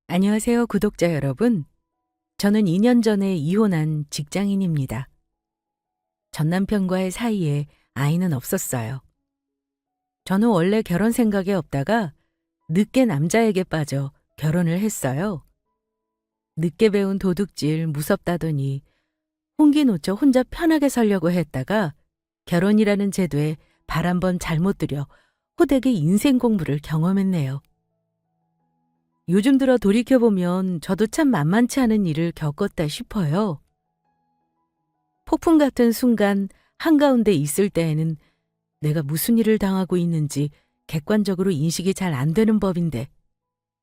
안녕하세요, 구독자 여러분. 저는 2년 전에 이혼한 직장인입니다. 전 남편과의 사이에 아이는 없었어요. 저는 원래 결혼 생각이 없다가 늦게 남자에게 빠져 결혼을 했어요. 늦게 배운 도둑질 무섭다더니 홍기 놓쳐 혼자 편하게 살려고 했다가 결혼이라는 제도에 발 한 번 잘못 들여 호되게 인생 공부를 경험했네요. 요즘 들어 돌이켜보면 저도 참 만만치 않은 일을 겪었다 싶어요. 폭풍 같은 순간 한가운데 있을 때에는 내가 무슨 일을 당하고 있는지 객관적으로 인식이 잘 안 되는 법인데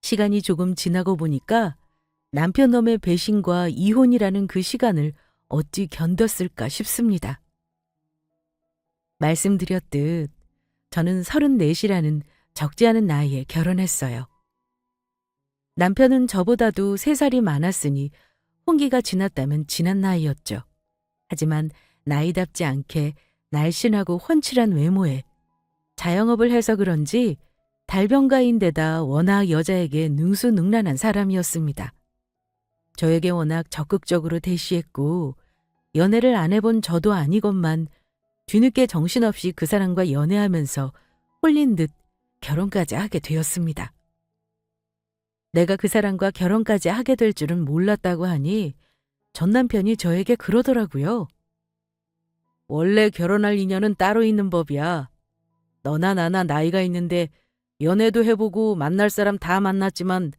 시간이 조금 지나고 보니까 남편 놈의 배신과 이혼이라는 그 시간을 어찌 견뎠을까 싶습니다. 말씀드렸듯 저는 34이라는 적지 않은 나이에 결혼했어요. 남편은 저보다도 3살이 많았으니 홍기가 지났다면 지난 나이였죠. 하지만 나이답지 않게 날씬하고 훤칠한 외모에 자영업을 해서 그런지 달변가인데다 워낙 여자에게 능수능란한 사람이었습니다. 저에게 워낙 적극적으로 대시했고 연애를 안 해본 저도 아니건만 뒤늦게 정신없이 그 사람과 연애하면서 홀린 듯 결혼까지 하게 되었습니다. 내가 그 사람과 결혼까지 하게 될 줄은 몰랐다고 하니 전 남편이 저에게 그러더라고요. 원래 결혼할 인연은 따로 있는 법이야. 너나 나나 나이가 있는데 연애도 해보고 만날 사람 다 만났지만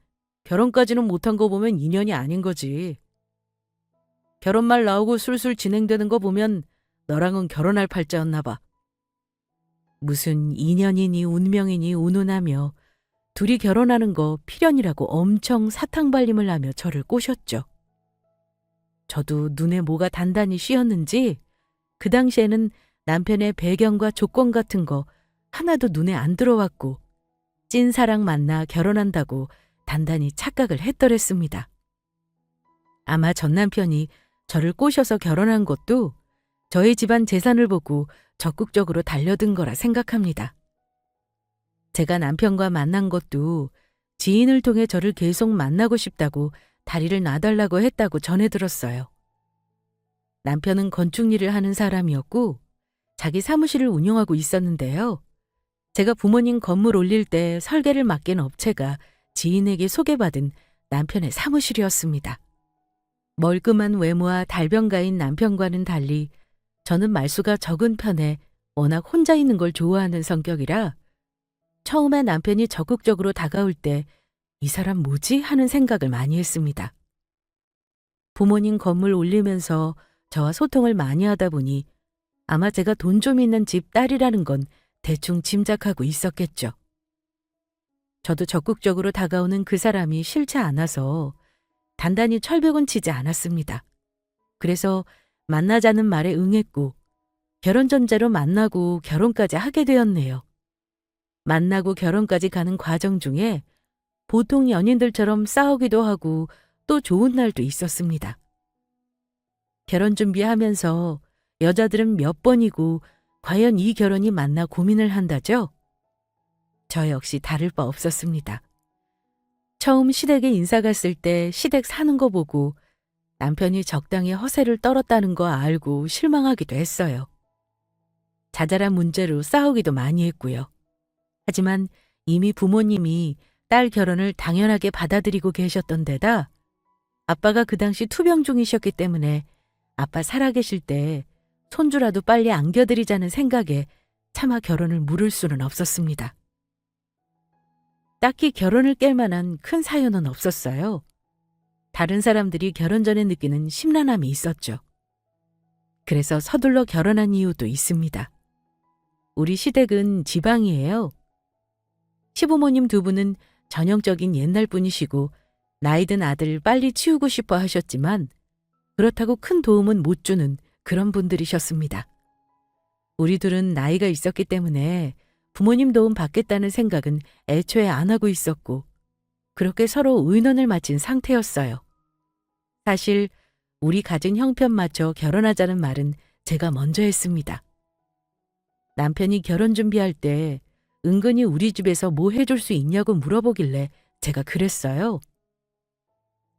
결혼까지는 못한 거 보면 인연이 아닌 거지. 결혼말 나오고 술술 진행되는 거 보면 너랑은 결혼할 팔자였나 봐. 무슨 인연이니 운명이니 운운하며 둘이 결혼하는 거 필연이라고 엄청 사탕발림을 하며 저를 꼬셨죠. 저도 눈에 뭐가 단단히 씌었는지 그 당시에는 남편의 배경과 조건 같은 거 하나도 눈에 안 들어왔고 찐사랑 만나 결혼한다고 단단히 착각을 했더랬습니다. 아마 전 남편이 저를 꼬셔서 결혼한 것도 저희 집안 재산을 보고 적극적으로 달려든 거라 생각합니다. 제가 남편과 만난 것도 지인을 통해 저를 계속 만나고 싶다고 다리를 놔달라고 했다고 전해 들었어요. 남편은 건축 일을 하는 사람이었고 자기 사무실을 운영하고 있었는데요. 제가 부모님 건물 올릴 때 설계를 맡긴 업체가 지인에게 소개받은 남편의 사무실이었습니다. 멀끔한 외모와 달변가인 남편과는 달리 저는 말수가 적은 편에 워낙 혼자 있는 걸 좋아하는 성격이라 처음에 남편이 적극적으로 다가올 때 이 사람 뭐지? 하는 생각을 많이 했습니다. 부모님 건물 올리면서 저와 소통을 많이 하다 보니 아마 제가 돈 좀 있는 집 딸이라는 건 대충 짐작하고 있었겠죠. 저도 적극적으로 다가오는 그 사람이 싫지 않아서 단단히 철벽은 치지 않았습니다. 그래서 만나자는 말에 응했고 결혼 전제로 만나고 결혼까지 하게 되었네요. 만나고 결혼까지 가는 과정 중에 보통 연인들처럼 싸우기도 하고 또 좋은 날도 있었습니다. 결혼 준비하면서 여자들은 몇 번이고 과연 이 결혼이 맞나 고민을 한다죠? 저 역시 다를 바 없었습니다. 처음 시댁에 인사 갔을 때 시댁 사는 거 보고 남편이 적당히 허세를 떨었다는 거 알고 실망하기도 했어요. 자잘한 문제로 싸우기도 많이 했고요. 하지만 이미 부모님이 딸 결혼을 당연하게 받아들이고 계셨던 데다 아빠가 그 당시 투병 중이셨기 때문에 아빠 살아계실 때 손주라도 빨리 안겨드리자는 생각에 차마 결혼을 물을 수는 없었습니다. 딱히 결혼을 깰 만한 큰 사연은 없었어요. 다른 사람들이 결혼 전에 느끼는 심란함이 있었죠. 그래서 서둘러 결혼한 이유도 있습니다. 우리 시댁은 지방이에요. 시부모님 두 분은 전형적인 옛날 분이시고 나이 든 아들 빨리 치우고 싶어 하셨지만 그렇다고 큰 도움은 못 주는 그런 분들이셨습니다. 우리 둘은 나이가 있었기 때문에 부모님 도움 받겠다는 생각은 애초에 안 하고 있었고 그렇게 서로 의논을 마친 상태였어요. 사실 우리 가진 형편 맞춰 결혼하자는 말은 제가 먼저 했습니다. 남편이 결혼 준비할 때 은근히 우리 집에서 뭐 해줄 수 있냐고 물어보길래 제가 그랬어요.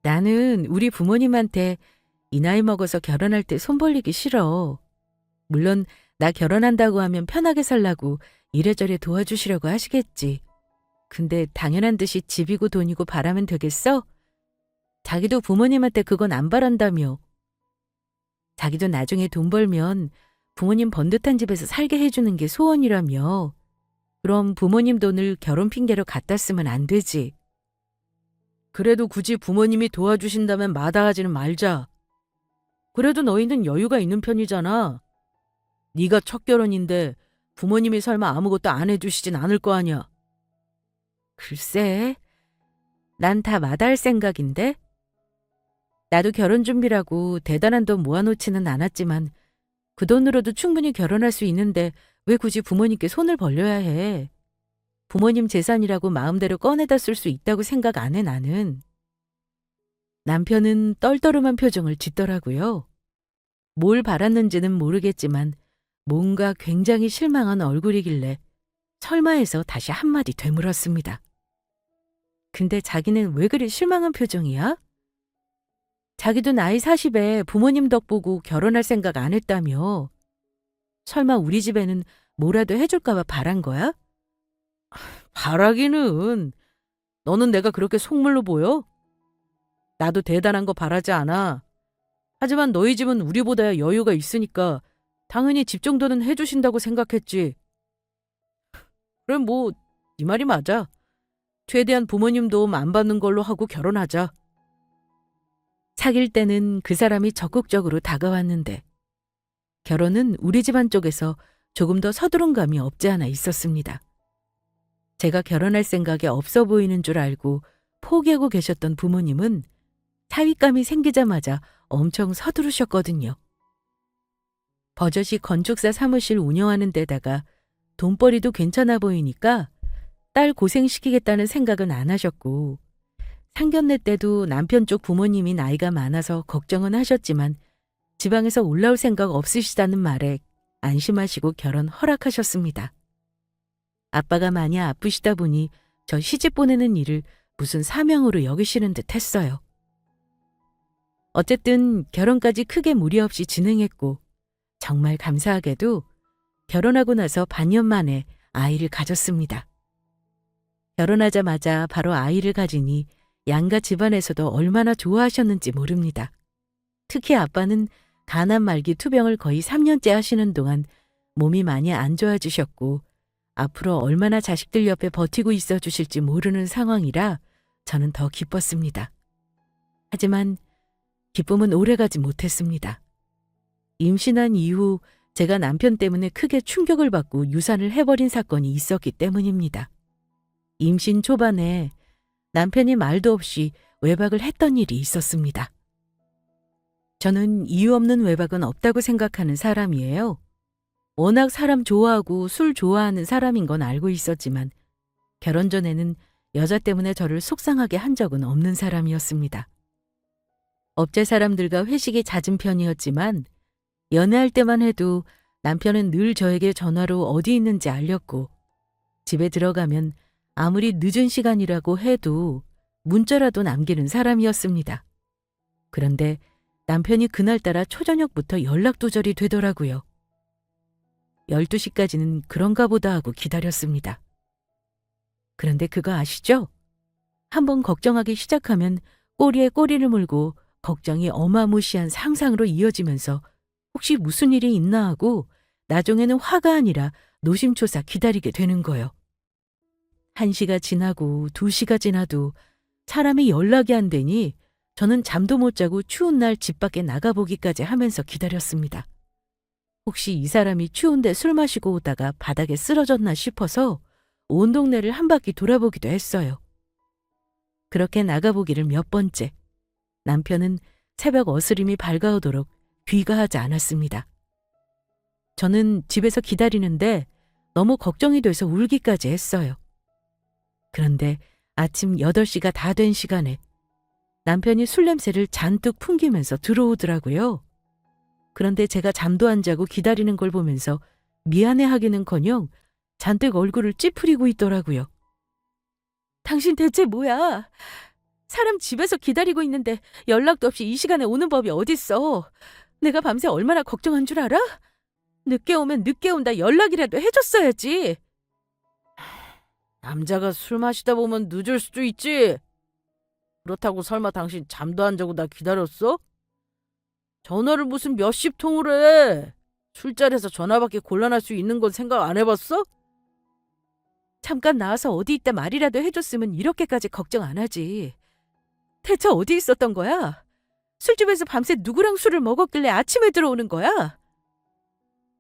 나는 우리 부모님한테 이 나이 먹어서 결혼할 때 손 벌리기 싫어. 물론 나 결혼한다고 하면 편하게 살라고 이래저래 도와주시려고 하시겠지. 근데 당연한 듯이 집이고 돈이고 바라면 되겠어? 자기도 부모님한테 그건 안 바란다며. 자기도 나중에 돈 벌면 부모님 번듯한 집에서 살게 해주는 게 소원이라며. 그럼 부모님 돈을 결혼 핑계로 갖다 쓰면 안 되지. 그래도 굳이 부모님이 도와주신다면 마다하지는 말자. 그래도 너희는 여유가 있는 편이잖아. 네가 첫 결혼인데 부모님이 설마 아무것도 안 해주시진 않을 거 아니야. 글쎄, 난 다 마다할 생각인데? 나도 결혼 준비라고 대단한 돈 모아놓지는 않았지만 그 돈으로도 충분히 결혼할 수 있는데 왜 굳이 부모님께 손을 벌려야 해. 부모님 재산이라고 마음대로 꺼내다 쓸 수 있다고 생각 안 해, 나는. 남편은 떨떠름한 표정을 짓더라고요. 뭘 바랐는지는 모르겠지만 뭔가 굉장히 실망한 얼굴이길래 설마 해서 다시 한마디 되물었습니다. 근데 자기는 왜 그리 실망한 표정이야? 자기도 나이 40에 부모님 덕 보고 결혼할 생각 안 했다며. 설마 우리 집에는 뭐라도 해줄까 봐 바란 거야? 바라기는. 너는 내가 그렇게 속물로 보여? 나도 대단한 거 바라지 않아. 하지만 너희 집은 우리보다 여유가 있으니까 당연히 집 정도는 해주신다고 생각했지. 그럼 뭐, 네 말이 맞아. 최대한 부모님 도움 안 받는 걸로 하고 결혼하자. 사귈 때는 그 사람이 적극적으로 다가왔는데 결혼은 우리 집안 쪽에서 조금 더 서두른 감이 없지 않아 있었습니다. 제가 결혼할 생각이 없어 보이는 줄 알고 포기하고 계셨던 부모님은 사윗감이 생기자마자 엄청 서두르셨거든요. 버젓이 건축사 사무실 운영하는 데다가 돈벌이도 괜찮아 보이니까 딸 고생시키겠다는 생각은 안 하셨고 상견례 때도 남편 쪽 부모님이 나이가 많아서 걱정은 하셨지만 지방에서 올라올 생각 없으시다는 말에 안심하시고 결혼 허락하셨습니다. 아빠가 많이 아프시다 보니 저 시집 보내는 일을 무슨 사명으로 여기시는 듯 했어요. 어쨌든 결혼까지 크게 무리 없이 진행했고 정말 감사하게도 결혼하고 나서 반년 만에 아이를 가졌습니다. 결혼하자마자 바로 아이를 가지니 양가 집안에서도 얼마나 좋아하셨는지 모릅니다. 특히 아빠는 간암 말기 투병을 거의 3년째 하시는 동안 몸이 많이 안 좋아지셨고 앞으로 얼마나 자식들 옆에 버티고 있어 주실지 모르는 상황이라 저는 더 기뻤습니다. 하지만 기쁨은 오래가지 못했습니다. 임신한 이후 제가 남편 때문에 크게 충격을 받고 유산을 해버린 사건이 있었기 때문입니다. 임신 초반에 남편이 말도 없이 외박을 했던 일이 있었습니다. 저는 이유 없는 외박은 없다고 생각하는 사람이에요. 워낙 사람 좋아하고 술 좋아하는 사람인 건 알고 있었지만 결혼 전에는 여자 때문에 저를 속상하게 한 적은 없는 사람이었습니다. 업체 사람들과 회식이 잦은 편이었지만 연애할 때만 해도 남편은 늘 저에게 전화로 어디 있는지 알렸고 집에 들어가면 아무리 늦은 시간이라고 해도 문자라도 남기는 사람이었습니다. 그런데 남편이 그날따라 초저녁부터 연락두절이 되더라고요. 12시까지는 그런가 보다 하고 기다렸습니다. 그런데 그거 아시죠? 한번 걱정하기 시작하면 꼬리에 꼬리를 물고 걱정이 어마무시한 상상으로 이어지면서 혹시 무슨 일이 있나 하고 나중에는 화가 아니라 노심초사 기다리게 되는 거요. 1시가 지나고 2시가 지나도 사람이 연락이 안 되니 저는 잠도 못 자고 추운 날 집 밖에 나가보기까지 하면서 기다렸습니다. 혹시 이 사람이 추운데 술 마시고 오다가 바닥에 쓰러졌나 싶어서 온 동네를 한 바퀴 돌아보기도 했어요. 그렇게 나가보기를 몇 번째. 남편은 새벽 어스름이 밝아오도록 귀가하지 않았습니다. 저는 집에서 기다리는데 너무 걱정이 돼서 울기까지 했어요. 그런데 아침 8시가 다 된 시간에 남편이 술 냄새를 잔뜩 풍기면서 들어오더라고요. 그런데 제가 잠도 안 자고 기다리는 걸 보면서 미안해하기는커녕 잔뜩 얼굴을 찌푸리고 있더라고요. 당신 대체 뭐야? 사람 집에서 기다리고 있는데 연락도 없이 이 시간에 오는 법이 어딨어. 내가 밤새 얼마나 걱정한 줄 알아? 늦게 오면 늦게 온다 연락이라도 해줬어야지. 남자가 술 마시다 보면 늦을 수도 있지. 그렇다고 설마 당신 잠도 안 자고 나 기다렸어? 전화를 무슨 몇십 통을 해. 술자리에서 전화받기 곤란할 수 있는 건 생각 안 해봤어? 잠깐 나와서 어디 있다 말이라도 해줬으면 이렇게까지 걱정 안 하지. 대체 어디 있었던 거야? 술집에서 밤새 누구랑 술을 먹었길래 아침에 들어오는 거야?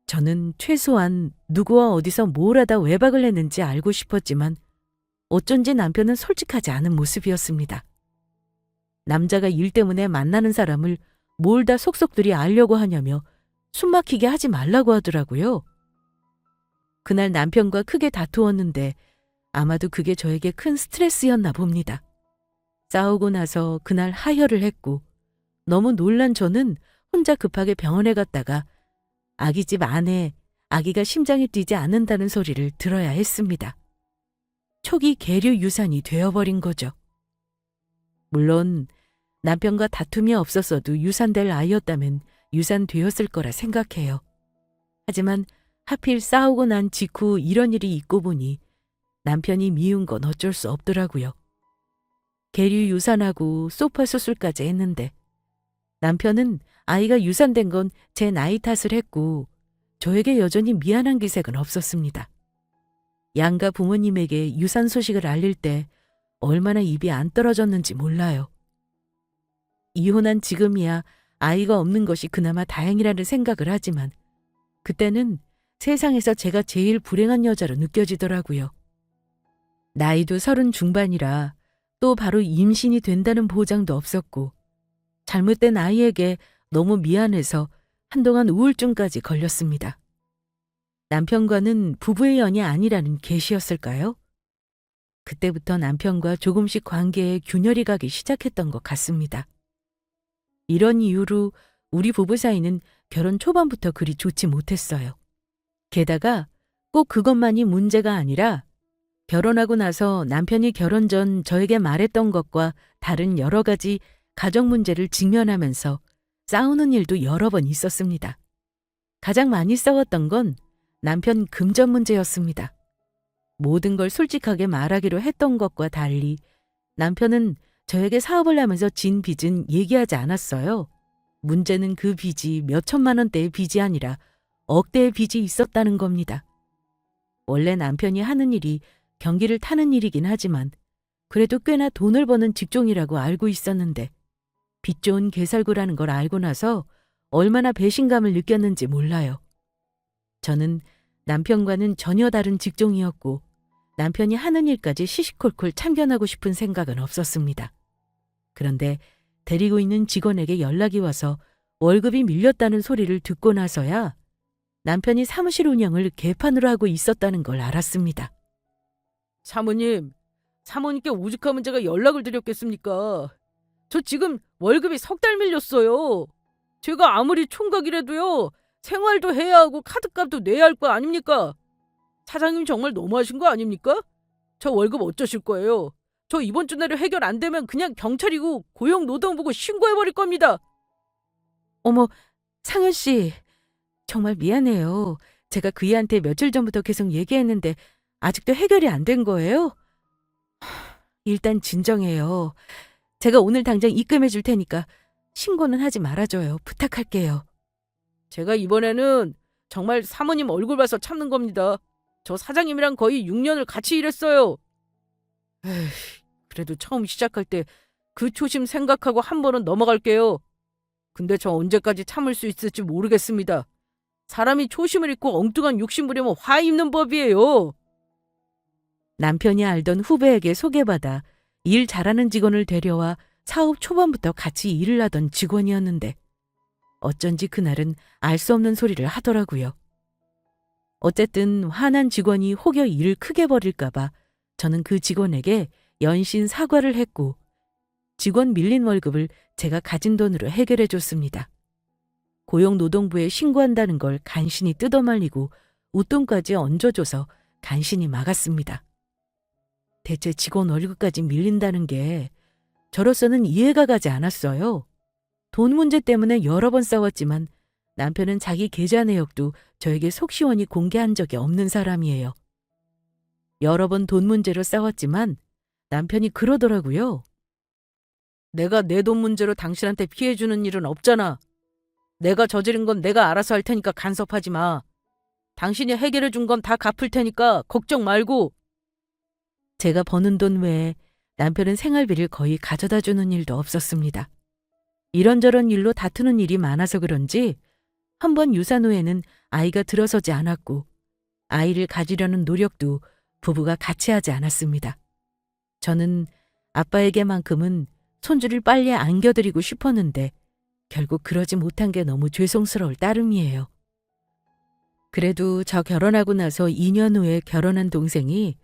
저는 최소한 누구와 어디서 뭘 하다 외박을 했는지 알고 싶었지만 어쩐지 남편은 솔직하지 않은 모습이었습니다. 남자가 일 때문에 만나는 사람을 뭘 다 속속들이 알려고 하냐며 숨막히게 하지 말라고 하더라고요. 그날 남편과 크게 다투었는데 아마도 그게 저에게 큰 스트레스였나 봅니다. 싸우고 나서 그날 하혈을 했고 너무 놀란 저는 혼자 급하게 병원에 갔다가 아기 집 안에 아기가 심장이 뛰지 않는다는 소리를 들어야 했습니다. 초기 계류 유산이 되어버린 거죠. 물론 남편과 다툼이 없었어도 유산될 아이였다면 유산되었을 거라 생각해요. 하지만 하필 싸우고 난 직후 이런 일이 있고 보니 남편이 미운 건 어쩔 수 없더라고요. 계류 유산하고 소파 수술까지 했는데 남편은 아이가 유산된 건 제 나이 탓을 했고 저에게 여전히 미안한 기색은 없었습니다. 양가 부모님에게 유산 소식을 알릴 때 얼마나 입이 안 떨어졌는지 몰라요. 이혼한 지금이야 아이가 없는 것이 그나마 다행이라는 생각을 하지만 그때는 세상에서 제가 제일 불행한 여자로 느껴지더라고요. 나이도 30 중반이라 또 바로 임신이 된다는 보장도 없었고 잘못된 아이에게 너무 미안해서 한동안 우울증까지 걸렸습니다. 남편과는 부부의 연이 아니라는 계시였을까요? 그때부터 남편과 조금씩 관계에 균열이 가기 시작했던 것 같습니다. 이런 이유로 우리 부부 사이는 결혼 초반부터 그리 좋지 못했어요. 게다가 꼭 그것만이 문제가 아니라 결혼하고 나서 남편이 결혼 전 저에게 말했던 것과 다른 여러 가지 가정 문제를 직면하면서 싸우는 일도 여러 번 있었습니다. 가장 많이 싸웠던 건 남편 금전 문제였습니다. 모든 걸 솔직하게 말하기로 했던 것과 달리 남편은 저에게 사업을 하면서 진 빚은 얘기하지 않았어요. 문제는 그 빚이 몇 천만 원대의 빚이 아니라 억대의 빚이 있었다는 겁니다. 원래 남편이 하는 일이 경기를 타는 일이긴 하지만 그래도 꽤나 돈을 버는 직종이라고 알고 있었는데 빚 좋은 개살구라는 걸 알고 나서 얼마나 배신감을 느꼈는지 몰라요. 저는 남편과는 전혀 다른 직종이었고 남편이 하는 일까지 시시콜콜 참견하고 싶은 생각은 없었습니다. 그런데 데리고 있는 직원에게 연락이 와서 월급이 밀렸다는 소리를 듣고 나서야 남편이 사무실 운영을 개판으로 하고 있었다는 걸 알았습니다. 사모님께 오죽하면 제가 연락을 드렸겠습니까? 저 지금 월급이 3달 밀렸어요. 제가 아무리 총각이라도요. 생활도 해야 하고 카드값도 내야 할 거 아닙니까? 사장님 정말 너무하신 거 아닙니까? 저 월급 어쩌실 거예요? 저 이번 주 내로 해결 안 되면 그냥 경찰이고 고용노동부고 신고해버릴 겁니다. 어머, 상현 씨. 정말 미안해요. 제가 그이한테 며칠 전부터 계속 얘기했는데 아직도 해결이 안 된 거예요? 일단 진정해요. 제가 오늘 당장 입금해 줄 테니까 신고는 하지 말아줘요. 부탁할게요. 제가 이번에는 정말 사모님 얼굴 봐서 참는 겁니다. 저 사장님이랑 거의 6년을 같이 일했어요. 에이, 그래도 처음 시작할 때 그 초심 생각하고 한 번은 넘어갈게요. 근데 저 언제까지 참을 수 있을지 모르겠습니다. 사람이 초심을 잃고 엉뚱한 욕심 부리면 화 입는 법이에요. 남편이 알던 후배에게 소개받아 일 잘하는 직원을 데려와 사업 초반부터 같이 일을 하던 직원이었는데 어쩐지 그날은 알 수 없는 소리를 하더라고요. 어쨌든 화난 직원이 혹여 일을 크게 벌일까 봐 저는 그 직원에게 연신 사과를 했고 직원 밀린 월급을 제가 가진 돈으로 해결해 줬습니다. 고용노동부에 신고한다는 걸 간신히 뜯어말리고 웃돈까지 얹어줘서 간신히 막았습니다. 대체 직원 월급까지 밀린다는 게 저로서는 이해가 가지 않았어요. 돈 문제 때문에 여러 번 싸웠지만 남편은 자기 계좌 내역도 저에게 속 시원히 공개한 적이 없는 사람이에요. 여러 번 돈 문제로 싸웠지만 남편이 그러더라고요. 내가 내 돈 문제로 당신한테 피해 주는 일은 없잖아. 내가 저지른 건 내가 알아서 할 테니까 간섭하지 마. 당신이 해결해 준 건 다 갚을 테니까 걱정 말고. 제가 버는 돈 외에 남편은 생활비를 거의 가져다 주는 일도 없었습니다. 이런저런 일로 다투는 일이 많아서 그런지 한 번 유산 후에는 아이가 들어서지 않았고 아이를 가지려는 노력도 부부가 같이 하지 않았습니다. 저는 아빠에게만큼은 손주를 빨리 안겨드리고 싶었는데 결국 그러지 못한 게 너무 죄송스러울 따름이에요. 그래도 저 결혼하고 나서 2년 후에 결혼한 동생이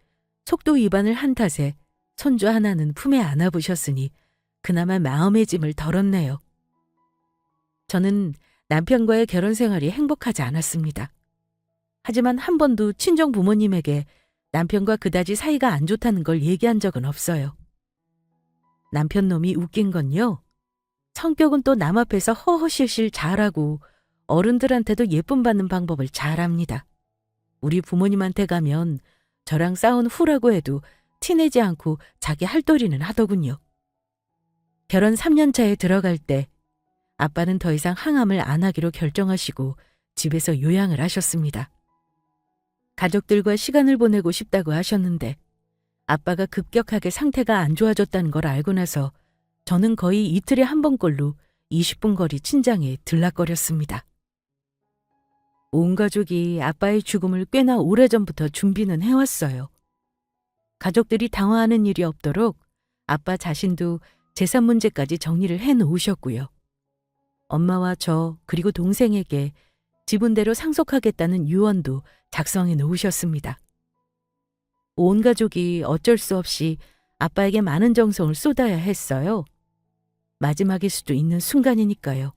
속도 위반을 한 탓에 손주 하나는 품에 안아보셨으니 그나마 마음의 짐을 덜었네요. 저는 남편과의 결혼 생활이 행복하지 않았습니다. 하지만 한 번도 친정 부모님에게 남편과 그다지 사이가 안 좋다는 걸 얘기한 적은 없어요. 남편 놈이 웃긴 건요. 성격은 또 남 앞에서 허허실실 잘하고 어른들한테도 예쁨 받는 방법을 잘 압니다. 우리 부모님한테 가면 저랑 싸운 후라고 해도 티내지 않고 자기 할 도리는 하더군요. 결혼 3년 차에 들어갈 때 아빠는 더 이상 항암을 안 하기로 결정하시고 집에서 요양을 하셨습니다. 가족들과 시간을 보내고 싶다고 하셨는데 아빠가 급격하게 상태가 안 좋아졌다는 걸 알고 나서 저는 거의 이틀에 한 번꼴로 20분 거리 친장에 들락거렸습니다. 온 가족이 아빠의 죽음을 꽤나 오래전부터 준비는 해왔어요. 가족들이 당황하는 일이 없도록 아빠 자신도 재산 문제까지 정리를 해놓으셨고요. 엄마와 저 그리고 동생에게 지분대로 상속하겠다는 유언도 작성해 놓으셨습니다. 온 가족이 어쩔 수 없이 아빠에게 많은 정성을 쏟아야 했어요. 마지막일 수도 있는 순간이니까요.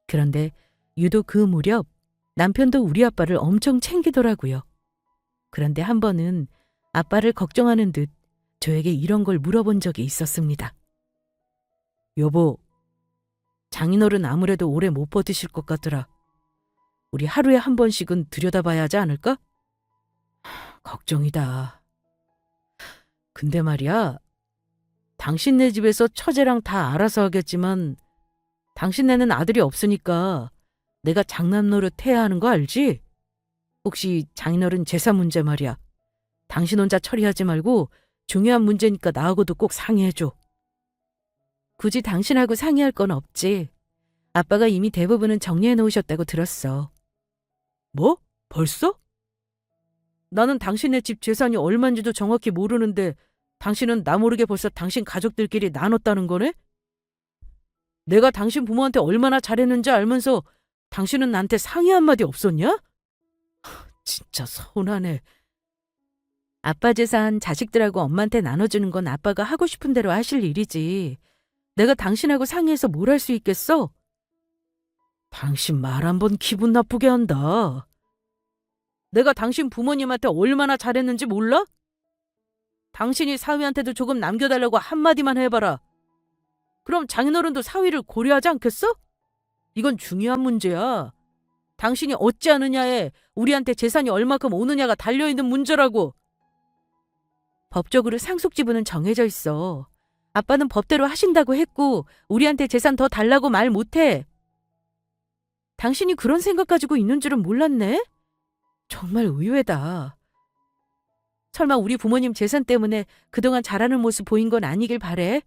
그런데 유독 그 무렵 남편도 우리 아빠를 엄청 챙기더라고요. 그런데 한 번은 아빠를 걱정하는 듯 저에게 이런 걸 물어본 적이 있었습니다. 여보, 장인어른 아무래도 오래 못 버티실 것 같더라. 우리 하루에 한 번씩은 들여다봐야 하지 않을까? 걱정이다. 근데 말이야, 당신네 집에서 처제랑 다 알아서 하겠지만 당신네는 아들이 없으니까 내가 장남 노릇 해야 하는 거 알지? 혹시 장인어른 재산 문제 말이야. 당신 혼자 처리하지 말고 중요한 문제니까 나하고도 꼭 상의해줘. 굳이 당신하고 상의할 건 없지. 아빠가 이미 대부분은 정리해 놓으셨다고 들었어. 뭐? 벌써? 나는 당신네 집 재산이 얼마인지도 정확히 모르는데 당신은 나 모르게 벌써 당신 가족들끼리 나눴다는 거네? 내가 당신 부모한테 얼마나 잘했는지 알면서 당신은 나한테 상의 한마디 없었냐? 진짜 서운하네. 아빠 재산 자식들하고 엄마한테 나눠주는 건 아빠가 하고 싶은 대로 하실 일이지. 내가 당신하고 상의해서 뭘 할 수 있겠어? 당신 말 한 번 기분 나쁘게 한다. 내가 당신 부모님한테 얼마나 잘했는지 몰라? 당신이 사위한테도 조금 남겨달라고 한마디만 해봐라. 그럼 장인어른도 사위를 고려하지 않겠어? 이건 중요한 문제야. 당신이 어찌 하느냐에 우리한테 재산이 얼마큼 오느냐가 달려있는 문제라고. 법적으로 상속지분은 정해져 있어. 아빠는 법대로 하신다고 했고 우리한테 재산 더 달라고 말 못해. 당신이 그런 생각 가지고 있는 줄은 몰랐네? 정말 의외다. 설마 우리 부모님 재산 때문에 그동안 잘하는 모습 보인 건 아니길 바래.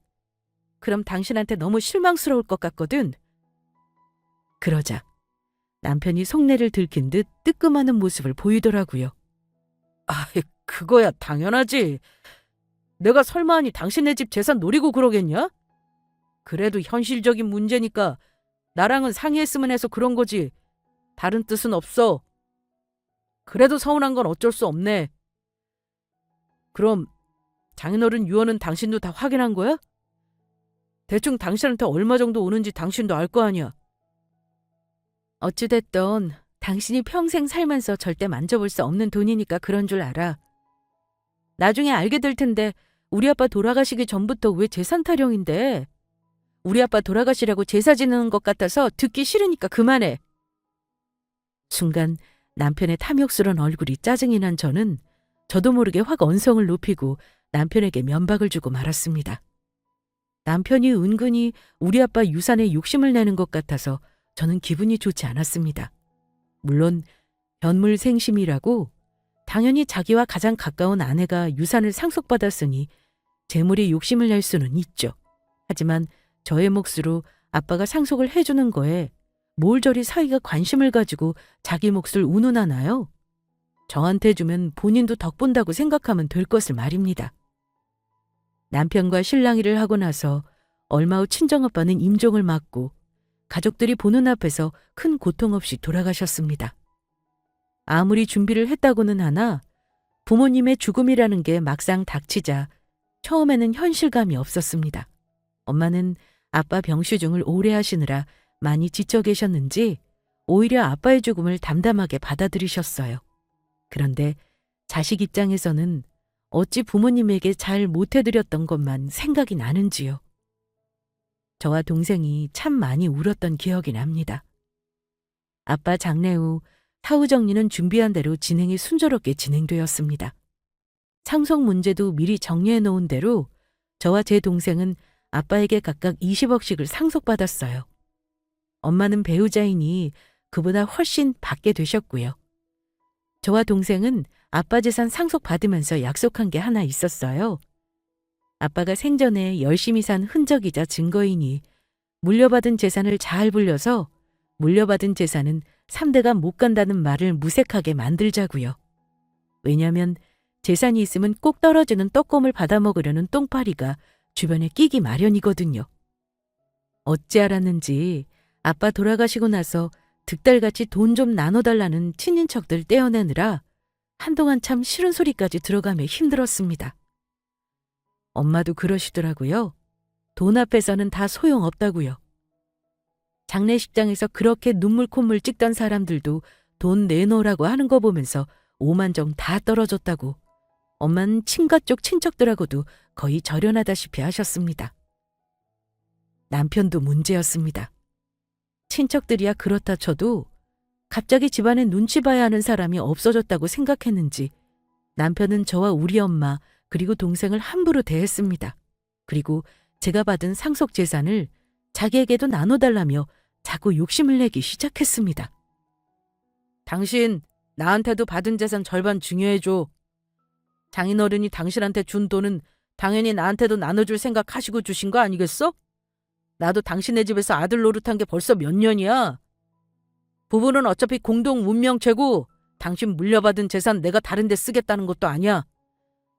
그럼 당신한테 너무 실망스러울 것 같거든. 그러자 남편이 속내를 들킨 듯 뜨끔하는 모습을 보이더라고요. 아, 그거야 당연하지. 내가 설마하니 당신네 집 재산 노리고 그러겠냐? 그래도 현실적인 문제니까 나랑은 상의했으면 해서 그런 거지. 다른 뜻은 없어. 그래도 서운한 건 어쩔 수 없네. 그럼 장인어른 유언은 당신도 다 확인한 거야? 대충 당신한테 얼마 정도 오는지 당신도 알 거 아니야. 어찌됐든 당신이 평생 살면서 절대 만져볼 수 없는 돈이니까 그런 줄 알아. 나중에 알게 될 텐데 우리 아빠 돌아가시기 전부터 왜 재산 타령인데? 우리 아빠 돌아가시라고 제사 지내는 것 같아서 듣기 싫으니까 그만해. 순간 남편의 탐욕스러운 얼굴이 짜증이 난 저는 저도 모르게 확 언성을 높이고 남편에게 면박을 주고 말았습니다. 남편이 은근히 우리 아빠 유산에 욕심을 내는 것 같아서 저는 기분이 좋지 않았습니다. 물론 변물생심이라고 당연히 자기와 가장 가까운 아내가 유산을 상속받았으니 재물에 욕심을 낼 수는 있죠. 하지만 저의 몫으로 아빠가 상속을 해주는 거에 뭘 저리 사위가 관심을 가지고 자기 몫을 운운하나요? 저한테 주면 본인도 덕 본다고 생각하면 될 것을 말입니다. 남편과 실랑이를 하고 나서 얼마 후 친정아빠는 임종을 맞고 가족들이 보는 앞에서 큰 고통 없이 돌아가셨습니다. 아무리 준비를 했다고는 하나 부모님의 죽음이라는 게 막상 닥치자 처음에는 현실감이 없었습니다. 엄마는 아빠 병수중을 오래 하시느라 많이 지쳐 계셨는지 오히려 아빠의 죽음을 담담하게 받아들이셨어요. 그런데 자식 입장에서는 어찌 부모님에게 잘 못해드렸던 것만 생각이 나는지요. 저와 동생이 참 많이 울었던 기억이 납니다. 아빠 장례 후 사후 정리는 준비한 대로 진행이 순조롭게 진행되었습니다. 상속 문제도 미리 정리해 놓은 대로 저와 제 동생은 아빠에게 각각 20억씩을 상속받았어요. 엄마는 배우자이니 그보다 훨씬 받게 되셨고요. 저와 동생은 아빠 재산 상속받으면서 약속한 게 하나 있었어요. 아빠가 생전에 열심히 산 흔적이자 증거이니 물려받은 재산을 잘 불려서 물려받은 재산은 3대가 못 간다는 말을 무색하게 만들자고요. 왜냐하면 재산이 있으면 꼭 떨어지는 떡곰을 받아먹으려는 똥파리가 주변에 끼기 마련이거든요. 어찌 알았는지 아빠 돌아가시고 나서 득달같이 돈 좀 나눠달라는 친인척들 떼어내느라 한동안 참 싫은 소리까지 들어가며 힘들었습니다. 엄마도 그러시더라고요. 돈 앞에서는 다 소용없다고요. 장례식장에서 그렇게 눈물 콧물 찍던 사람들도 돈 내놓으라고 하는 거 보면서 오만정 다 떨어졌다고 엄마는 친가 쪽 친척들하고도 거의 절연하다시피 하셨습니다. 남편도 문제였습니다. 친척들이야 그렇다 쳐도 갑자기 집안에 눈치 봐야 하는 사람이 없어졌다고 생각했는지 남편은 저와 우리 엄마 그리고 동생을 함부로 대했습니다. 그리고 제가 받은 상속 재산을 자기에게도 나눠달라며 자꾸 욕심을 내기 시작했습니다. 당신 나한테도 받은 재산 절반 증여해줘. 장인어른이 당신한테 준 돈은 당연히 나한테도 나눠줄 생각하시고 주신 거 아니겠어? 나도 당신네 집에서 아들 노릇한 게 벌써 몇 년이야. 부부는 어차피 공동 운명체고 당신 물려받은 재산 내가 다른 데 쓰겠다는 것도 아니야.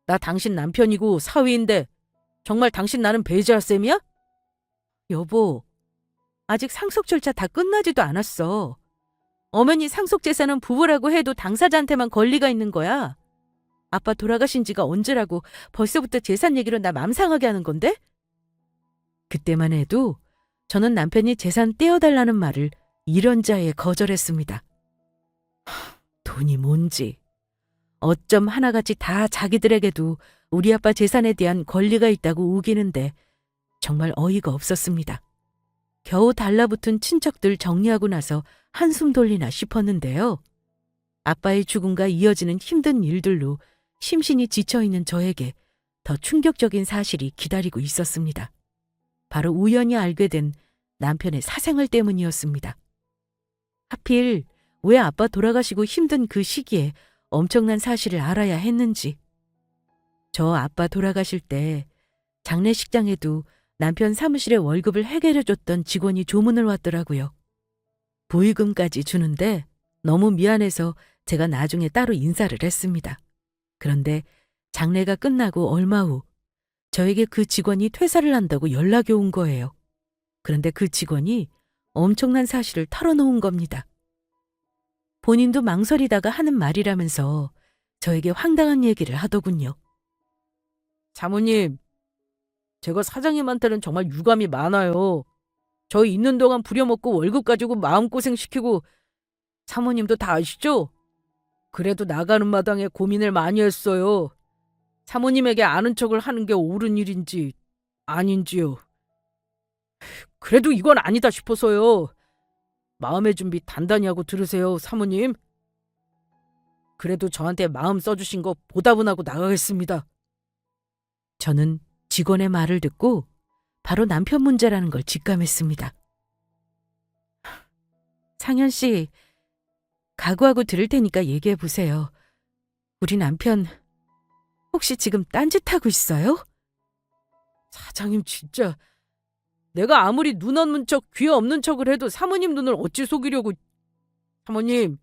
나 당신 남편이고 사위인데 정말 당신 나는 배제할 셈이야? 여보, 아직 상속 절차 다 끝나지도 않았어. 어머니 상속 재산은 부부라고 해도 당사자한테만 권리가 있는 거야. 아빠 돌아가신 지가 언제라고 벌써부터 재산 얘기로 나 맘 상하게 하는 건데? 그때만 해도 저는 남편이 재산 떼어달라는 말을 이런자에 거절했습니다. 돈이 뭔지 어쩜 하나같이 다 자기들에게도 우리 아빠 재산에 대한 권리가 있다고 우기는데 정말 어이가 없었습니다. 겨우 달라붙은 친척들 정리하고 나서 한숨 돌리나 싶었는데요. 아빠의 죽음과 이어지는 힘든 일들로 심신이 지쳐있는 저에게 더 충격적인 사실이 기다리고 있었습니다. 바로 우연히 알게 된 남편의 사생활 때문이었습니다. 하필 왜 아빠 돌아가시고 힘든 그 시기에 엄청난 사실을 알아야 했는지. 저 아빠 돌아가실 때 장례식장에도 남편 사무실에 월급을 해결해줬던 직원이 조문을 왔더라고요. 보의금까지 주는데 너무 미안해서 제가 나중에 따로 인사를 했습니다. 그런데 장례가 끝나고 얼마 후 저에게 그 직원이 퇴사를 한다고 연락이 온 거예요. 그런데 그 직원이 엄청난 사실을 털어놓은 겁니다. 본인도 망설이다가 하는 말이라면서 저에게 황당한 얘기를 하더군요. 사모님, 제가 사장님한테는 정말 유감이 많아요. 저희 있는 동안 부려먹고 월급 가지고 마음고생시키고 사모님도 다 아시죠? 그래도 나가는 마당에 고민을 많이 했어요. 사모님에게 아는 척을 하는 게 옳은 일인지 아닌지요. 그래도 이건 아니다 싶어서요. 마음의 준비 단단히 하고 들으세요, 사모님. 그래도 저한테 마음 써주신 거 보답은 하고 나가겠습니다. 저는 직원의 말을 듣고 바로 남편 문제라는 걸 직감했습니다. 상현 씨, 각오하고 들을 테니까 얘기해 보세요. 우리 남편 혹시 지금 딴짓하고 있어요? 사장님 진짜 내가 아무리 눈 없는 척 귀 없는 척을 해도 사모님 눈을 어찌 속이려고. 사모님,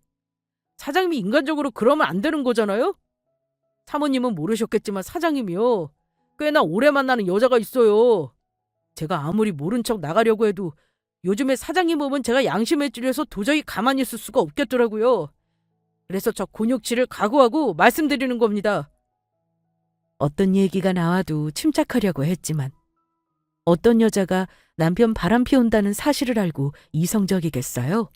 사장님이 인간적으로 그러면 안 되는 거잖아요? 사모님은 모르셨겠지만 사장님이요. 꽤나 오래 만나는 여자가 있어요. 제가 아무리 모른 척 나가려고 해도 요즘에 사장님 보면 제가 양심에 찔려서 도저히 가만히 있을 수가 없겠더라고요. 그래서 저 곤욕치를 각오하고 말씀드리는 겁니다. 어떤 얘기가 나와도 침착하려고 했지만 어떤 여자가 남편 바람 피운다는 사실을 알고 이성적이겠어요?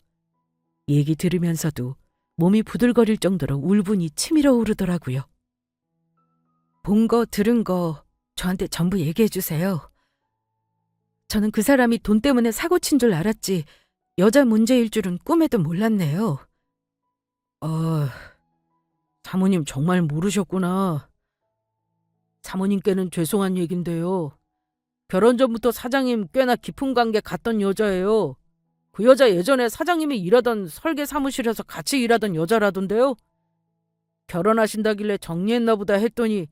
얘기 들으면서도 몸이 부들거릴 정도로 울분이 치밀어 오르더라고요. 본 거 들은 거 저한테 전부 얘기해 주세요. 저는 그 사람이 돈 때문에 사고 친 줄 알았지 여자 문제일 줄은 꿈에도 몰랐네요. 사모님 정말 모르셨구나. 사모님께는 죄송한 얘긴데요. 결혼 전부터 사장님 꽤나 깊은 관계 갔던 여자예요. 그 여자 예전에 사장님이 일하던 설계 사무실에서 같이 일하던 여자라던데요. 결혼하신다길래 정리했나 보다 했더니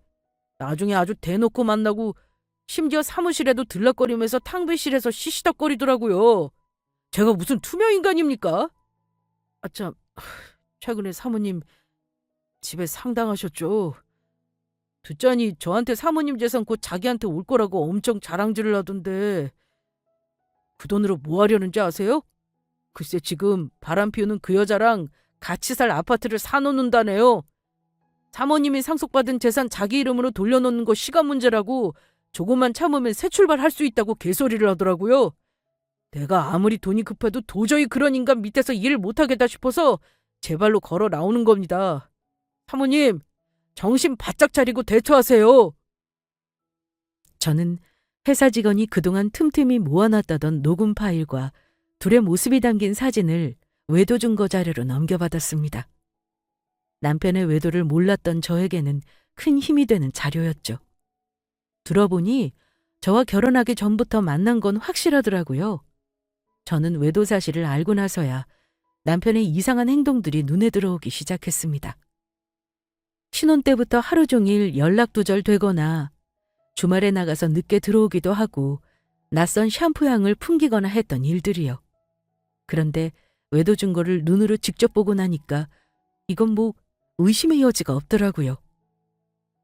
나중에 아주 대놓고 만나고 심지어 사무실에도 들락거리면서 탕비실에서 시시덕거리더라고요. 제가 무슨 투명인간입니까? 아참, 최근에 사모님 집에 상당하셨죠? 듣자니 저한테 사모님 재산 곧 자기한테 올 거라고 엄청 자랑질을 하던데 그 돈으로 뭐 하려는지 아세요? 글쎄 지금 바람 피우는 그 여자랑 같이 살 아파트를 사놓는다네요. 사모님이 상속받은 재산 자기 이름으로 돌려놓는 거 시간 문제라고 조금만 참으면 새 출발할 수 있다고 개소리를 하더라고요. 내가 아무리 돈이 급해도 도저히 그런 인간 밑에서 일을 못하겠다 싶어서 제 발로 걸어 나오는 겁니다. 사모님, 정신 바짝 차리고 대처하세요. 저는 회사 직원이 그동안 틈틈이 모아놨다던 녹음 파일과 둘의 모습이 담긴 사진을 외도 증거 자료로 넘겨받았습니다. 남편의 외도를 몰랐던 저에게는 큰 힘이 되는 자료였죠. 들어보니 저와 결혼하기 전부터 만난 건 확실하더라고요. 저는 외도 사실을 알고 나서야 남편의 이상한 행동들이 눈에 들어오기 시작했습니다. 신혼 때부터 하루 종일 연락두절되거나 주말에 나가서 늦게 들어오기도 하고 낯선 샴푸 향을 풍기거나 했던 일들이요. 그런데 외도 증거를 눈으로 직접 보고 나니까 이건 뭐 의심의 여지가 없더라고요.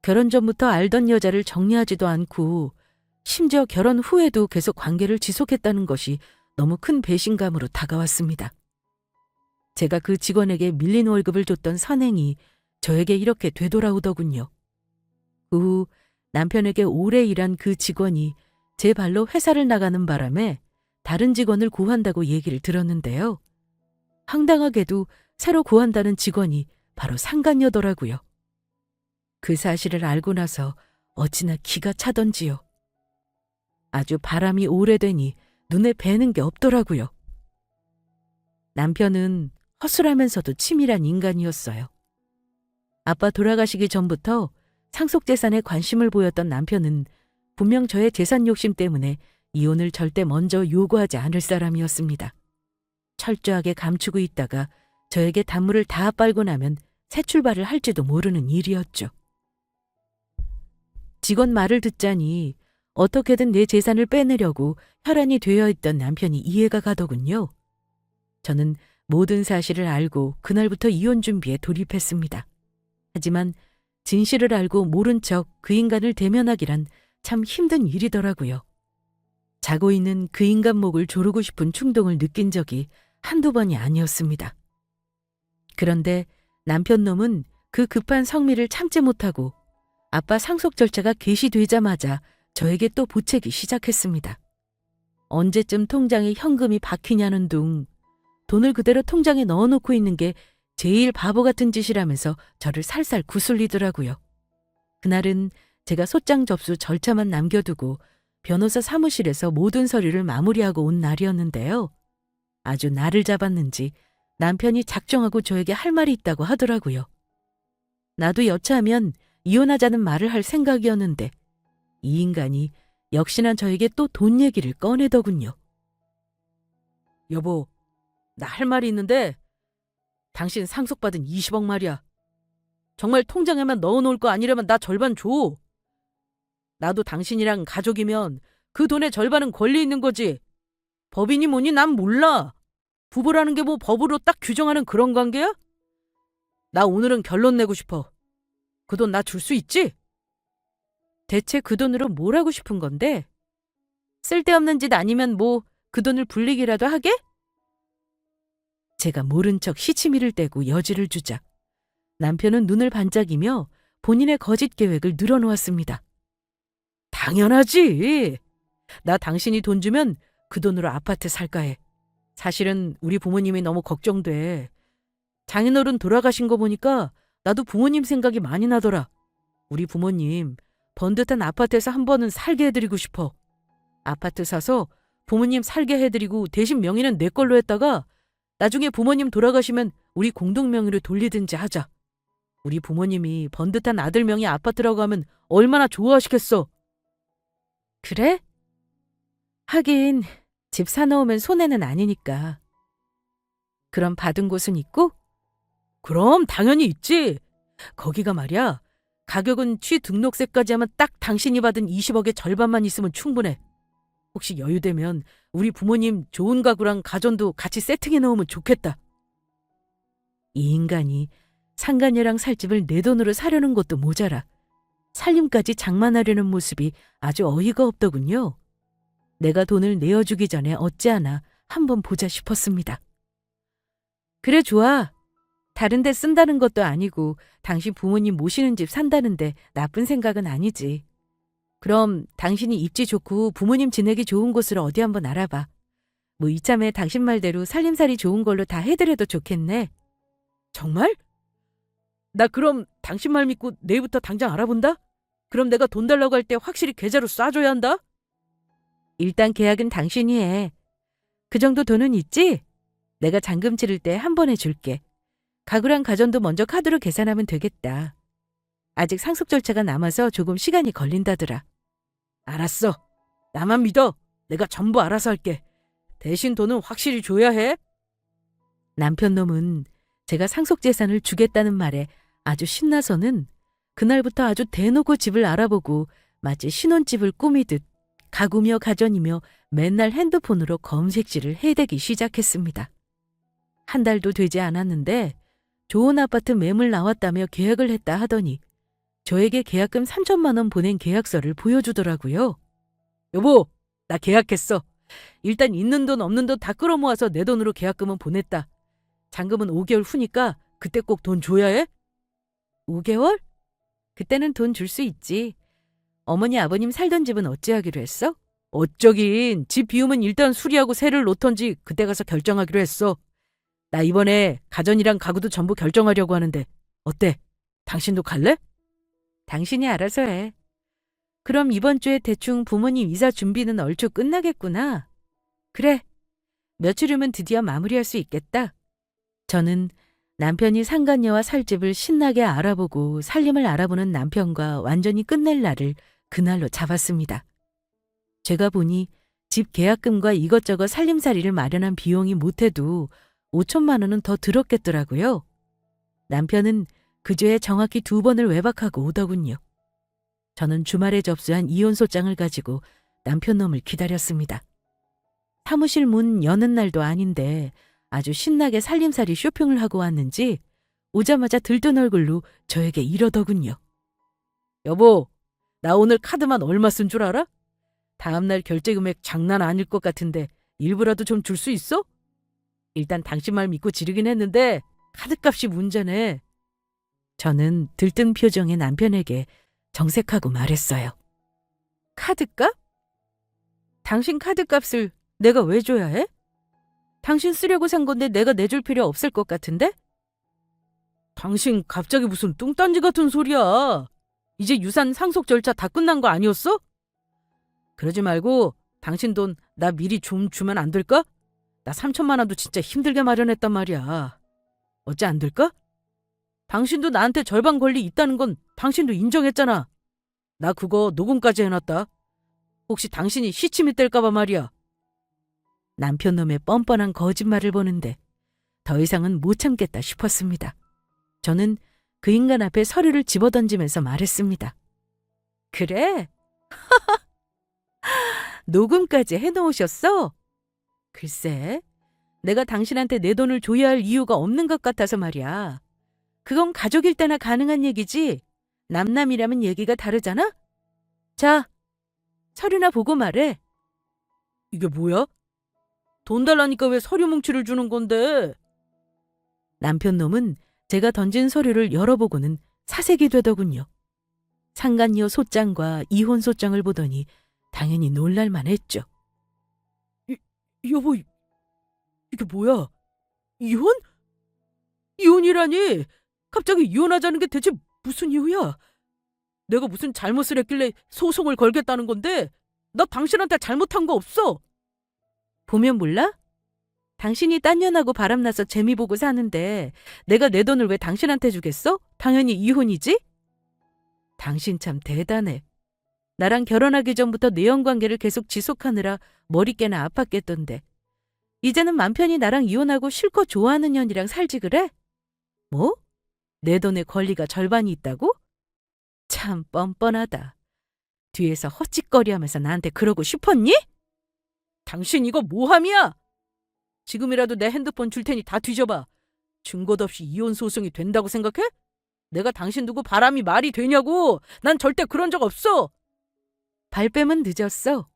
결혼 전부터 알던 여자를 정리하지도 않고 심지어 결혼 후에도 계속 관계를 지속했다는 것이 너무 큰 배신감으로 다가왔습니다. 제가 그 직원에게 밀린 월급을 줬던 선행이 저에게 이렇게 되돌아오더군요. 그 후 남편에게 오래 일한 그 직원이 제 발로 회사를 나가는 바람에 다른 직원을 구한다고 얘기를 들었는데요. 황당하게도 새로 구한다는 직원이 바로 상간녀더라고요. 그 사실을 알고 나서 어찌나 기가 차던지요. 아주 바람이 오래되니 눈에 뵈는 게 없더라고요. 남편은 허술하면서도 치밀한 인간이었어요. 아빠 돌아가시기 전부터 상속재산에 관심을 보였던 남편은 분명 저의 재산 욕심 때문에 이혼을 절대 먼저 요구하지 않을 사람이었습니다. 철저하게 감추고 있다가 저에게 단물을 다 빨고 나면 새 출발을 할지도 모르는 일이었죠. 직원 말을 듣자니 어떻게든 내 재산을 빼내려고 혈안이 되어 있던 남편이 이해가 가더군요. 저는 모든 사실을 알고 그날부터 이혼 준비에 돌입했습니다. 하지만 진실을 알고 모른 척 그 인간을 대면하기란 참 힘든 일이더라고요. 자고 있는 그 인간 목을 조르고 싶은 충동을 느낀 적이 한두 번이 아니었습니다. 그런데 남편 놈은 그 급한 성미를 참지 못하고 아빠 상속 절차가 개시되자마자 저에게 또 보채기 시작했습니다. 언제쯤 통장에 현금이 박히냐는 둥 돈을 그대로 통장에 넣어놓고 있는 게 제일 바보 같은 짓이라면서 저를 살살 구슬리더라고요. 그날은 제가 소장 접수 절차만 남겨두고 변호사 사무실에서 모든 서류를 마무리하고 온 날이었는데요. 아주 날을 잡았는지 남편이 작정하고 저에게 할 말이 있다고 하더라고요. 나도 여차하면 이혼하자는 말을 할 생각이었는데 이 인간이 역시나 저에게 또 돈 얘기를 꺼내더군요. 여보, 나 할 말이 있는데 당신 상속받은 20억 말이야. 정말 통장에만 넣어놓을 거 아니라면 나 절반 줘. 나도 당신이랑 가족이면 그 돈의 절반은 권리 있는 거지. 법이니 뭐니 난 몰라. 부부라는 게 뭐 법으로 딱 규정하는 그런 관계야? 나 오늘은 결론 내고 싶어. 그 돈 나 줄 수 있지? 대체 그 돈으로 뭘 하고 싶은 건데? 쓸데없는 짓 아니면 뭐 그 돈을 불리기라도 하게? 제가 모른 척 시치미를 떼고 여지를 주자 남편은 눈을 반짝이며 본인의 거짓 계획을 늘어놓았습니다. 당연하지. 나 당신이 돈 주면 그 돈으로 아파트 살까 해. 사실은 우리 부모님이 너무 걱정돼. 장인어른 돌아가신 거 보니까 나도 부모님 생각이 많이 나더라. 우리 부모님 번듯한 아파트에서 한 번은 살게 해드리고 싶어. 아파트 사서 부모님 살게 해드리고 대신 명의는 내 걸로 했다가 나중에 부모님 돌아가시면 우리 공동 명의로 돌리든지 하자. 우리 부모님이 번듯한 아들 명의 아파트라고 하면 얼마나 좋아하시겠어. 그래? 하긴 집 사놓으면 손해는 아니니까. 그럼 받은 곳은 있고? 그럼 당연히 있지. 거기가 말이야. 가격은 취등록세까지 하면 딱 당신이 받은 20억의 절반만 있으면 충분해. 혹시 여유되면 우리 부모님 좋은 가구랑 가전도 같이 세팅해 놓으면 좋겠다. 이 인간이 상간녀랑 살 집을 내 돈으로 사려는 것도 모자라 살림까지 장만하려는 모습이 아주 어이가 없더군요. 내가 돈을 내어주기 전에 어찌하나 한번 보자 싶었습니다. 그래 좋아. 다른 데 쓴다는 것도 아니고 당신 부모님 모시는 집 산다는데 나쁜 생각은 아니지. 그럼 당신이 입지 좋고 부모님 지내기 좋은 곳을 어디 한번 알아봐. 뭐 이참에 당신 말대로 살림살이 좋은 걸로 다 해드려도 좋겠네. 정말? 나 그럼 당신 말 믿고 내일부터 당장 알아본다? 그럼 내가 돈 달라고 할 때 확실히 계좌로 쏴줘야 한다? 일단 계약은 당신이 해. 그 정도 돈은 있지? 내가 잔금 치를 때 한 번에 줄게. 가구랑 가전도 먼저 카드로 계산하면 되겠다. 아직 상속 절차가 남아서 조금 시간이 걸린다더라. 알았어. 나만 믿어. 내가 전부 알아서 할게. 대신 돈은 확실히 줘야 해. 남편 놈은 제가 상속 재산을 주겠다는 말에 아주 신나서는 그날부터 아주 대놓고 집을 알아보고 마치 신혼집을 꾸미듯 가구며 가전이며 맨날 핸드폰으로 검색질을 해대기 시작했습니다. 한 달도 되지 않았는데 좋은 아파트 매물 나왔다며 계약을 했다 하더니 저에게 계약금 3천만 원 보낸 계약서를 보여주더라고요. 여보, 나 계약했어. 일단 있는 돈 없는 돈 다 끌어모아서 내 돈으로 계약금은 보냈다. 잔금은 5개월 후니까 그때 꼭 돈 줘야 해. 5개월? 그때는 돈 줄 수 있지. 어머니 아버님 살던 집은 어찌하기로 했어? 어쩌긴 집 비우면 일단 수리하고 세를 놓던지 그때 가서 결정하기로 했어. 나 이번에 가전이랑 가구도 전부 결정하려고 하는데 어때? 당신도 갈래? 당신이 알아서 해. 그럼 이번 주에 대충 부모님 이사 준비는 얼추 끝나겠구나. 그래. 며칠 후면 드디어 마무리할 수 있겠다. 저는 남편이 상간녀와 살 집을 신나게 알아보고 살림을 알아보는 남편과 완전히 끝낼 날을 그날로 잡았습니다. 제가 보니 집 계약금과 이것저것 살림살이를 마련한 비용이 못해도 5천만 원은 더 들었겠더라고요. 남편은 그 주에 정확히 2번을 외박하고 오더군요. 저는 주말에 접수한 이혼소장을 가지고 남편 놈을 기다렸습니다. 사무실 문 여는 날도 아닌데 아주 신나게 살림살이 쇼핑을 하고 왔는지 오자마자 들뜬 얼굴로 저에게 이러더군요. 여보, 나 오늘 카드만 얼마 쓴 줄 알아? 다음날 결제 금액 장난 아닐 것 같은데 일부라도 좀 줄 수 있어? 일단 당신 말 믿고 지르긴 했는데 카드값이 문제네. 저는 들뜬 표정의 남편에게 정색하고 말했어요. 카드값? 당신 카드값을 내가 왜 줘야 해? 당신 쓰려고 산 건데 내가 내줄 필요 없을 것 같은데? 당신 갑자기 무슨 뚱딴지 같은 소리야. 이제 유산 상속 절차 다 끝난 거 아니었어? 그러지 말고 당신 돈 나 미리 좀 주면 안 될까? 나 3천만 원도 진짜 힘들게 마련했단 말이야. 어찌 안 될까? 당신도 나한테 절반 권리 있다는 건 당신도 인정했잖아. 나 그거 녹음까지 해놨다. 혹시 당신이 시침이 뗄까봐 말이야. 남편 놈의 뻔뻔한 거짓말을 보는데 더 이상은 못 참겠다 싶었습니다. 저는 그 인간 앞에 서류를 집어던지면서 말했습니다. 그래? 녹음까지 해놓으셨어? 글쎄, 내가 당신한테 내 돈을 줘야 할 이유가 없는 것 같아서 말이야. 그건 가족일 때나 가능한 얘기지. 남남이라면 얘기가 다르잖아? 자, 서류나 보고 말해. 이게 뭐야? 돈 달라니까 왜 서류 뭉치를 주는 건데? 남편 놈은 제가 던진 서류를 열어보고는 사색이 되더군요. 상간녀 소장과 이혼 소장을 보더니 당연히 놀랄만 했죠. 여보, 이게 뭐야? 이혼? 이혼이라니? 갑자기 이혼하자는 게 대체 무슨 이유야? 내가 무슨 잘못을 했길래 소송을 걸겠다는 건데? 나 당신한테 잘못한 거 없어. 보면 몰라? 당신이 딴 년하고 바람나서 재미 보고 사는데 내가 내 돈을 왜 당신한테 주겠어? 당연히 이혼이지? 당신 참 대단해. 나랑 결혼하기 전부터 내연관계를 계속 지속하느라 머리 깨나 아팠겠던데 이제는 맘 편히 나랑 이혼하고 실컷 좋아하는 년이랑 살지 그래? 뭐? 내 돈의 권리가 절반이 있다고? 참 뻔뻔하다. 뒤에서 헛짓거리하면서 나한테 그러고 싶었니? 당신 이거 모함이야! 지금이라도 내 핸드폰 줄 테니 다 뒤져봐. 증거도 없이 이혼 소송이 된다고 생각해? 내가 당신 두고 바람이 말이 되냐고! 난 절대 그런 적 없어! 발뺌은 늦었어.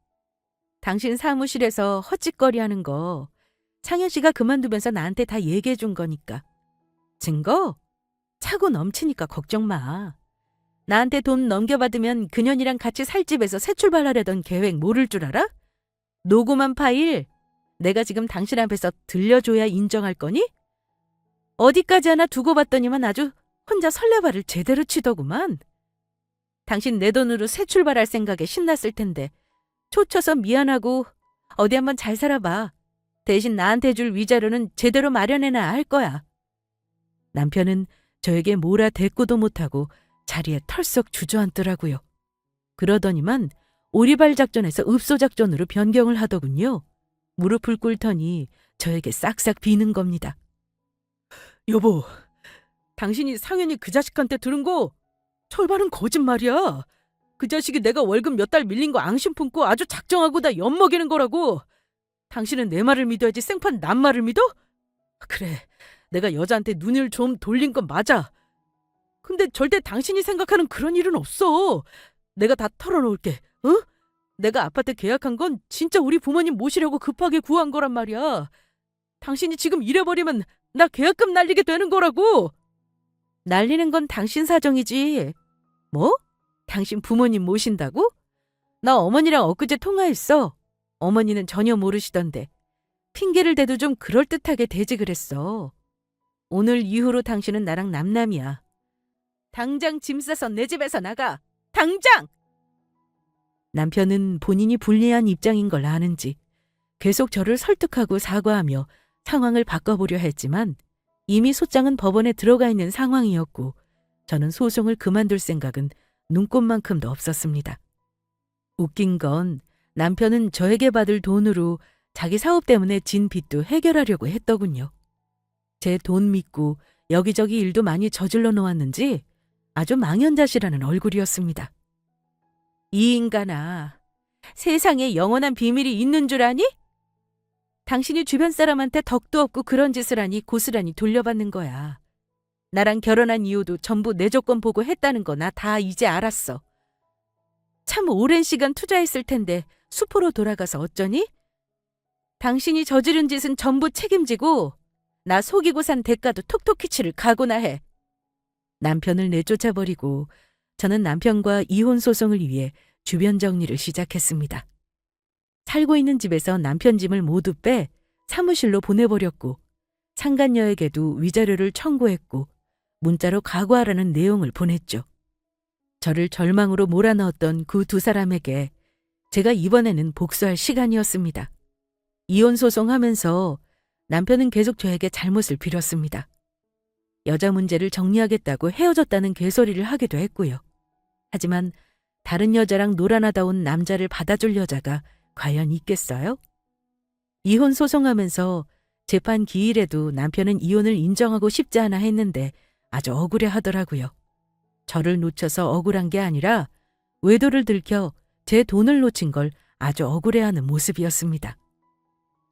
당신 사무실에서 헛짓거리하는 거 창현 씨가 그만두면서 나한테 다 얘기해 준 거니까. 증거? 차고 넘치니까 걱정 마. 나한테 돈 넘겨받으면 그년이랑 같이 살 집에서 새 출발하려던 계획 모를 줄 알아? 녹음한 파일 내가 지금 당신 앞에서 들려줘야 인정할 거니? 어디까지 하나 두고 봤더니만 아주 혼자 설레발을 제대로 치더구만. 당신 내 돈으로 새 출발할 생각에 신났을 텐데 초쳐서 미안하고 어디 한번 잘 살아봐. 대신 나한테 줄 위자료는 제대로 마련해놔야 할 거야. 남편은 저에게 뭐라 대꾸도 못하고 자리에 털썩 주저앉더라고요. 그러더니만 오리발 작전에서 읍소 작전으로 변경을 하더군요. 무릎을 꿇더니 저에게 싹싹 비는 겁니다. 여보, 당신이 상현이 그 자식한테 들은 거 절반은 거짓말이야. 그 자식이 내가 월급 몇 달 밀린 거 앙심 품고 아주 작정하고 다 엿먹이는 거라고. 당신은 내 말을 믿어야지 생판 남 말을 믿어? 그래, 내가 여자한테 눈을 좀 돌린 건 맞아. 근데 절대 당신이 생각하는 그런 일은 없어. 내가 다 털어놓을게. 어? 내가 아파트 계약한 건 진짜 우리 부모님 모시려고 급하게 구한 거란 말이야. 당신이 지금 이래버리면 나 계약금 날리게 되는 거라고. 날리는 건 당신 사정이지. 뭐? 당신 부모님 모신다고? 나 어머니랑 엊그제 통화했어. 어머니는 전혀 모르시던데. 핑계를 대도 좀 그럴듯하게 대지 그랬어. 오늘 이후로 당신은 나랑 남남이야. 당장 짐 싸서 내 집에서 나가. 당장! 남편은 본인이 불리한 입장인 걸 아는지 계속 저를 설득하고 사과하며 상황을 바꿔보려 했지만 이미 소장은 법원에 들어가 있는 상황이었고 저는 소송을 그만둘 생각은 눈꼽만큼도 없었습니다. 웃긴 건 남편은 저에게 받을 돈으로 자기 사업 때문에 진 빚도 해결하려고 했더군요. 제 돈 믿고 여기저기 일도 많이 저질러 놓았는지 아주 망연자실하는 얼굴이었습니다. 이 인간아, 세상에 영원한 비밀이 있는 줄 아니? 당신이 주변 사람한테 덕도 없고 그런 짓을 하니 고스란히 돌려받는 거야. 나랑 결혼한 이유도 전부 내 조건 보고 했다는 거 나 다 이제 알았어. 참 오랜 시간 투자했을 텐데 수포로 돌아가서 어쩌니? 당신이 저지른 짓은 전부 책임지고 나 속이고 산 대가도 톡톡히 치를 각오나 해. 남편을 내쫓아버리고 저는 남편과 이혼 소송을 위해 주변 정리를 시작했습니다. 살고 있는 집에서 남편 짐을 모두 빼 사무실로 보내버렸고 상간녀에게도 위자료를 청구했고 문자로 각오하라는 내용을 보냈죠. 저를 절망으로 몰아넣었던 그 두 사람에게 제가 이번에는 복수할 시간이었습니다. 이혼 소송하면서 남편은 계속 저에게 잘못을 빌었습니다. 여자 문제를 정리하겠다고 헤어졌다는 개소리를 하기도 했고요. 하지만 다른 여자랑 놀아나다 온 남자를 받아줄 여자가 과연 있겠어요? 이혼 소송하면서 재판 기일에도 남편은 이혼을 인정하고 싶지 않아 했는데 아주 억울해 하더라고요. 저를 놓쳐서 억울한 게 아니라 외도를 들켜 제 돈을 놓친 걸 아주 억울해하는 모습이었습니다.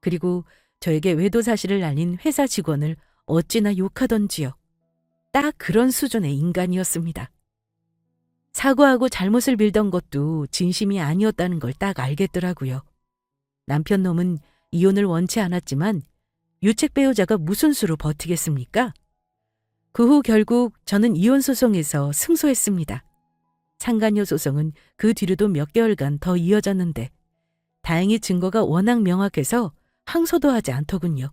그리고 저에게 외도 사실을 알린 회사 직원을 어찌나 욕하던지요. 딱 그런 수준의 인간이었습니다. 사과하고 잘못을 빌던 것도 진심이 아니었다는 걸 딱 알겠더라고요. 남편 놈은 이혼을 원치 않았지만 유책 배우자가 무슨 수로 버티겠습니까? 그 후 결국 저는 이혼 소송에서 승소했습니다. 상간녀 소송은 그 뒤로도 몇 개월간 더 이어졌는데 다행히 증거가 워낙 명확해서 항소도 하지 않더군요.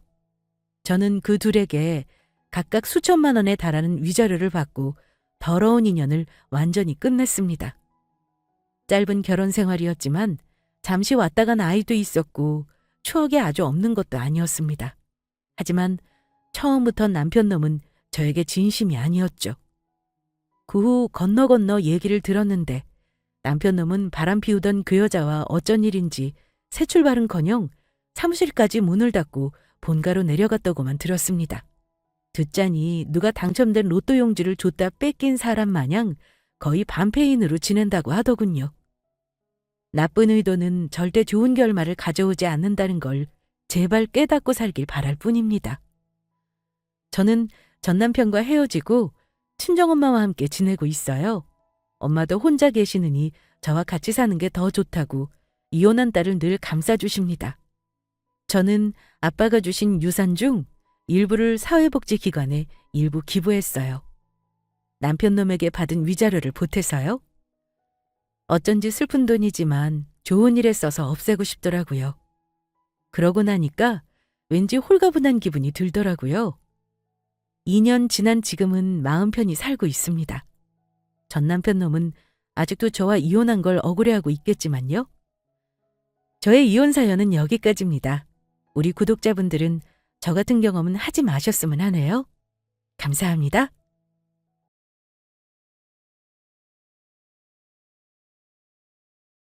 저는 그 둘에게 각각 수천만 원에 달하는 위자료를 받고 더러운 인연을 완전히 끝냈습니다. 짧은 결혼 생활이었지만 잠시 왔다 간 아이도 있었고 추억이 아주 없는 것도 아니었습니다. 하지만 처음부터 남편 놈은 저에게 진심이 아니었죠. 그 후 건너 얘기를 들었는데 남편 놈은 바람 피우던 그 여자와 어쩐 일인지 새 출발은커녕 사무실까지 문을 닫고 본가로 내려갔다고만 들었습니다. 듣자니 누가 당첨된 로또 용지를 줬다 뺏긴 사람 마냥 거의 반패인으로 지낸다고 하더군요. 나쁜 의도는 절대 좋은 결말을 가져오지 않는다는 걸 제발 깨닫고 살길 바랄 뿐입니다. 저는 전 남편과 헤어지고 친정엄마와 함께 지내고 있어요. 엄마도 혼자 계시느니 저와 같이 사는 게 더 좋다고 이혼한 딸을 늘 감싸주십니다. 저는 아빠가 주신 유산 중 일부를 사회복지기관에 일부 기부했어요. 남편 놈에게 받은 위자료를 보태서요. 어쩐지 슬픈 돈이지만 좋은 일에 써서 없애고 싶더라고요. 그러고 나니까 왠지 홀가분한 기분이 들더라고요. 2년 지난 지금은 마음 편히 살고 있습니다. 전 남편 놈은 아직도 저와 이혼한 걸 억울해하고 있겠지만요. 저의 이혼 사연은 여기까지입니다. 우리 구독자분들은 저 같은 경험은 하지 마셨으면 하네요. 감사합니다.